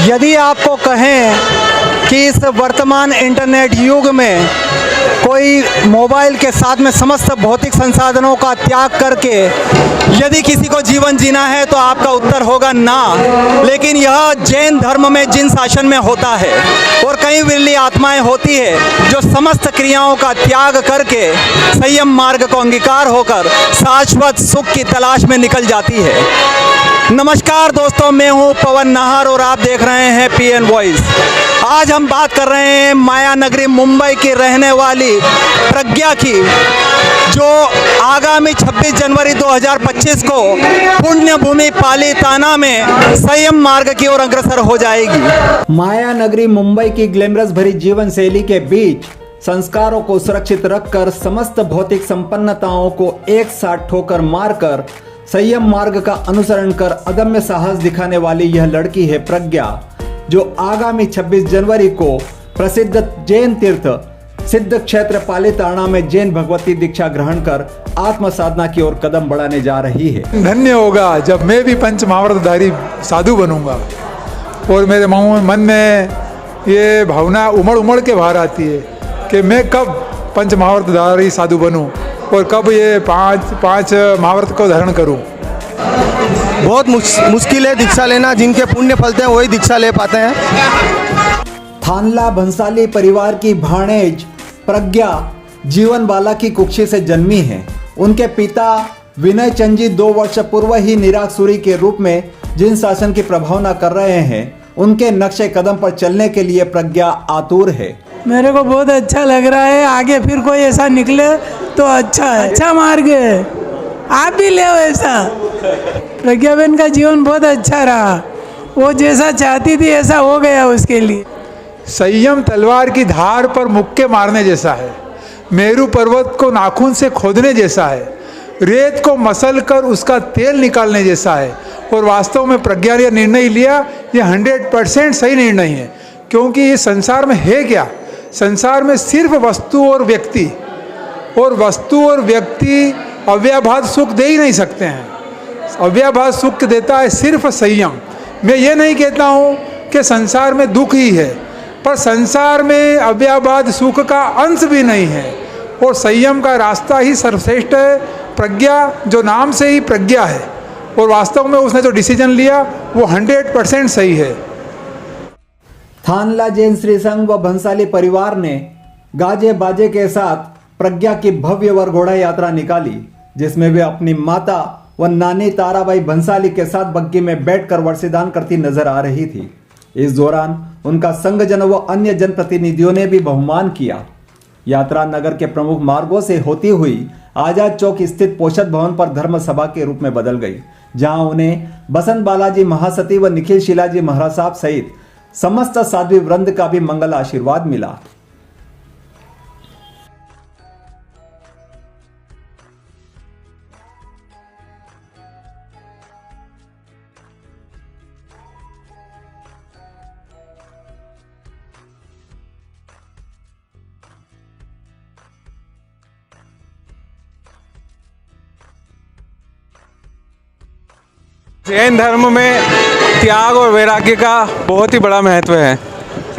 यदि आपको कहें कि इस वर्तमान इंटरनेट युग में कोई मोबाइल के साथ में समस्त भौतिक संसाधनों का त्याग करके यदि किसी को जीवन जीना है तो आपका उत्तर होगा ना। लेकिन यह जैन धर्म में जिन शासन में होता है और कई विरली आत्माएं होती है जो समस्त क्रियाओं का त्याग करके संयम मार्ग को अंगीकार होकर शाश्वत सुख की तलाश में निकल जाती है। नमस्कार दोस्तों, मैं हूं पवन नाहर और आप देख रहे हैं PN वॉइस। आज हम बात कर रहे हैं माया नगरी मुंबई की रहने वाली प्रज्ञा की, जो आगामी 26 जनवरी 2025 को पुण्य भूमि पालीताना में संयम मार्ग की ओर अग्रसर हो जाएगी। माया नगरी मुंबई की ग्लैमरस भरी जीवन शैली के बीच संस्कारों को सुरक्षित रखकर समस्त भौतिक संपन्नताओं को एक साथ ठोकर मारकर संयम मार्ग का अनुसरण कर अदम्य साहस दिखाने वाली यह लड़की है प्रज्ञा, जो आगामी 26 जनवरी को प्रसिद्ध जैन तीर्थ सिद्ध क्षेत्र पालीताना में जैन भगवती दीक्षा ग्रहण कर आत्म साधना की ओर कदम बढ़ाने जा रही है। धन्य होगा जब मैं भी पंच महाव्रतधारी साधु बनूंगा और मेरे मन में ये भावना उमड़ उमड़ के बाहर आती है कि मैं कब पंच महाव्रतधारी साधु बनूं और कब ये पांच महाव्रत को धारण करूं। बहुत मुश्किल है दीक्षा लेना, जिनके पुण्य फलते हैं वही दीक्षा ले पाते हैं। थानला भंसाली परिवार की भाणेज प्रज्ञा जीवन बाला की कुक्षी से जन्मी है। उनके पिता विनय चंद जी 2 वर्ष पूर्व ही निराकसुरी के रूप में जिन शासन की प्रभावना कर रहे हैं, उनके नक्शे कदम पर चलने के लिए प्रज्ञा आतुर है। मेरे को बहुत अच्छा लग रहा है, आगे फिर कोई ऐसा निकले तो अच्छा है, अच्छा मार्ग है, आप भी ले ऐसा। प्रज्ञा बहन का जीवन बहुत अच्छा रहा, वो जैसा चाहती थी ऐसा हो गया उसके लिए। संयम तलवार की धार पर मुक्के मारने जैसा है, मेरू पर्वत को नाखून से खोदने जैसा है, रेत को मसल कर उसका तेल निकालने जैसा है। और वास्तव में प्रज्ञा ने निर्णय लिया, ये 100% सही निर्णय है। क्योंकि इस संसार में है क्या, संसार में सिर्फ वस्तु और व्यक्ति अव्याभास सुख दे ही नहीं सकते हैं। अव्याभास सुख देता है सिर्फ संयम। मैं ये नहीं कहता हूँ कि संसार में दुख ही है, पर संसार में अव्याभास सुख का अंश भी नहीं है और संयम का रास्ता ही सर्वश्रेष्ठ है। प्रज्ञा जो नाम से ही प्रज्ञा है और वास्तव में उसने जो डिसीजन लिया वो 100% सही है। थानला जैन श्री संघ व भंसाली परिवार ने गाजे बाजे के साथ प्रज्ञा की भव्य वरघोड़ा यात्रा निकाली, जिसमें वे अपनी माता व नानी ताराबाई भंसाली के साथ बग्गी में बैठकर वर्षिदान करती नजर आ रही थी। इस दौरान उनका संघजन व अन्य जनप्रतिनिधियों ने भी बहुमान किया। यात्रा नगर के प्रमुख मार्गों से होती हुई आजाद चौक स्थित पोषद भवन पर धर्म सभा के रूप में बदल गई, जहां उन्हें बसंत बालाजी महासती व निखिल शिलाजी महाराज साहब सहित समस्त साध्वी वृंद का भी मंगल आशीर्वाद मिला। जैन धर्म में त्याग और वैराग्य का बहुत ही बड़ा महत्व है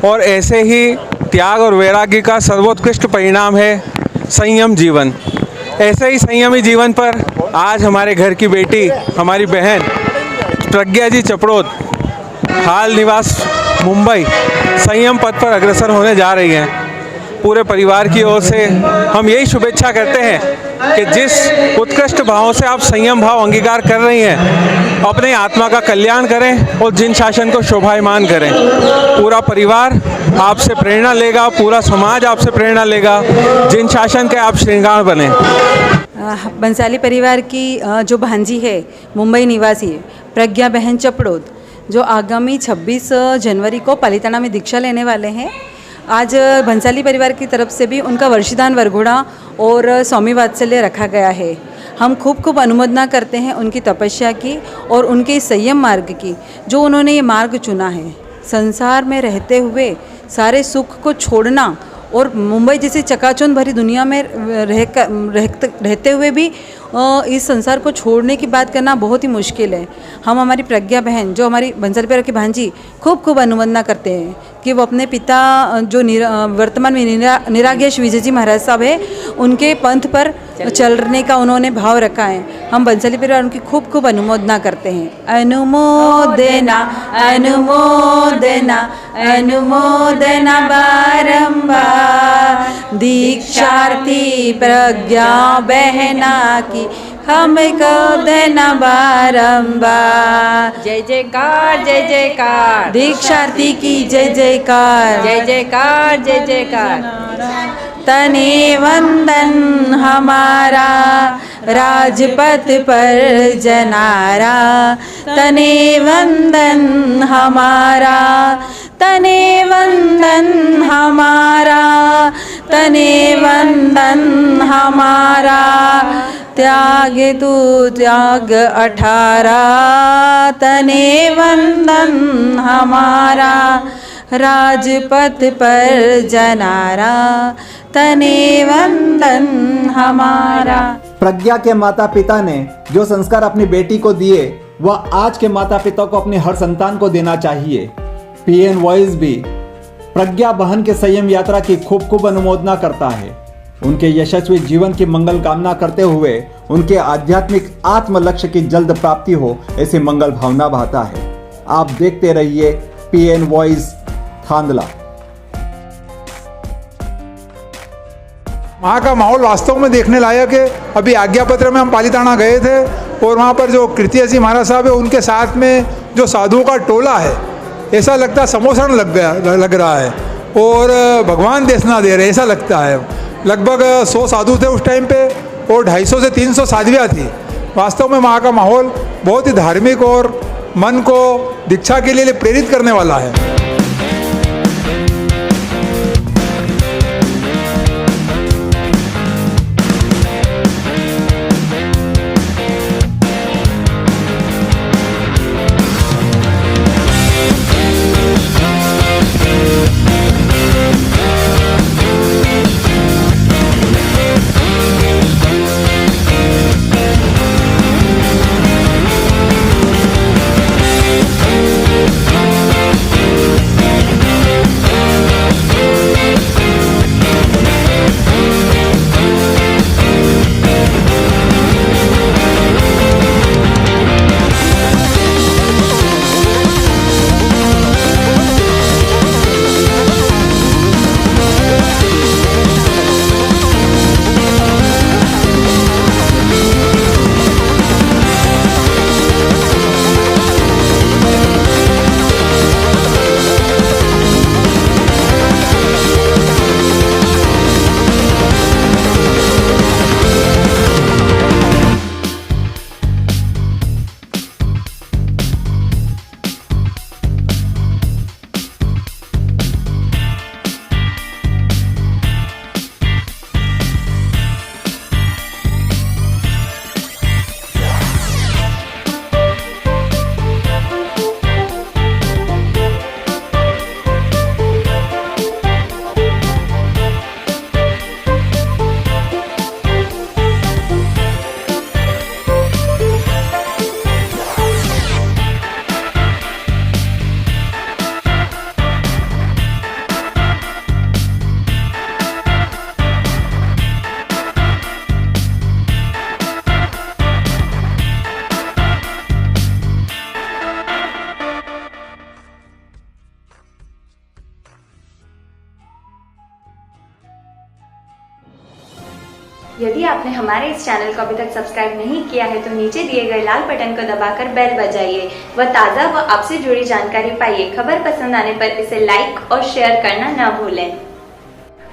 और ऐसे ही त्याग और वैराग्य का सर्वोत्कृष्ट परिणाम है संयम जीवन। ऐसे ही संयमी जीवन पर आज हमारे घर की बेटी, हमारी बहन प्रज्ञा जी चपड़ोद हाल निवास मुंबई संयम पथ पर अग्रसर होने जा रही हैं। पूरे परिवार की ओर से हम यही शुभेच्छा करते हैं कि जिस उत्कृष्ट भावों से आप संयम भाव अंगीकार कर रही हैं, अपने आत्मा का कल्याण करें और जिन शासन को शोभायमान करें। पूरा परिवार आपसे प्रेरणा लेगा, पूरा समाज आपसे प्रेरणा लेगा, जिन शासन के आप श्रृंगार बने। बंसाली परिवार की जो भांजी है मुंबई निवासी प्रज्ञा बहन चपड़ोद, जो आगामी 26 जनवरी को पालीताना में दीक्षा लेने वाले हैं। आज भंसाली परिवार की तरफ से भी उनका वर्षिदान वरघोड़ा और स्वामी वात्सल्य रखा गया है। हम खूब अनुमोदना करते हैं उनकी तपस्या की और उनके संयम मार्ग की, जो उन्होंने ये मार्ग चुना है। संसार में रहते हुए सारे सुख को छोड़ना और मुंबई जैसी चकाचौंध भरी दुनिया में रहते हुए भी इस संसार को छोड़ने की बात करना बहुत ही मुश्किल है। हम हमारी प्रज्ञा बहन, जो हमारी बंसल परिवार की भांजी, खूब अनुमोदना करते हैं कि वो अपने पिता जो वर्तमान में निरागेश विजय जी महाराज साहब है, उनके पंथ पर चलने का उन्होंने भाव रखा है। हम बंसली परिवार उनकी खूब अनुमोदना करते हैं। अनुमोदना अनुमोदना अनुमोदना बारंबार, दीक्षार्थी प्रज्ञा बहना की हमको देना बारंबार। जय जयकार जय जयकार, दीक्षार्थी की जय जयकार, जय जयकार जय जयकार। तने वंदन हमारा राजपथ पर जनारा, तने वंदन हमारा, तने वंदन हमारा, तने वंदन हमारा। त्याग तू त्याग 18, तने वंदन हमारा, राजपथ पर जनारा, तने वंदन हमारा। प्रज्ञा के माता पिता ने जो संस्कार अपनी बेटी को दिए, वह आज के माता पिता को अपनी हर संतान को देना चाहिए। पीएन वॉइस भी प्रज्ञा बहन के संयम यात्रा की खूब अनुमोदना करता है। उनके यशस्वी जीवन की मंगल कामना करते हुए उनके आध्यात्मिक आत्म लक्ष्य की जल्द प्राप्ति हो, ऐसी मंगल भावना बहता है। आप देखते रहिए पीएन वॉइस थांदला। वहाँ का माहौल वास्तव में देखने लायक है। अभी आज्ञा पत्र में हम पालीताना गए थे और वहाँ पर जो कीर्ति जी महाराज साहब है, उनके साथ में जो साधुओं का टोला है, ऐसा लगता है समोसण लग रहा है और भगवान देशना दे रहे, ऐसा लगता है। लगभग 100 साधु थे उस टाइम पे और 250 से 300 साध्वियाँ थी। वास्तव में वहाँ का माहौल बहुत ही धार्मिक और मन को दीक्षा के लिए प्रेरित करने वाला है। यदि आपने हमारे इस चैनल को अभी तक सब्सक्राइब नहीं किया है तो नीचे दिए गए लाल बटन को दबाकर बेल बजाइए व ताज़ा व आपसे जुड़ी जानकारी पाइए। खबर पसंद आने पर इसे लाइक और शेयर करना न भूलें।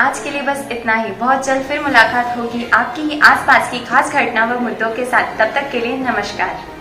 आज के लिए बस इतना ही। बहुत जल्द फिर मुलाकात होगी आपकी ही आसपास की खास घटना व मुद्दों के साथ। तब तक के लिए नमस्कार।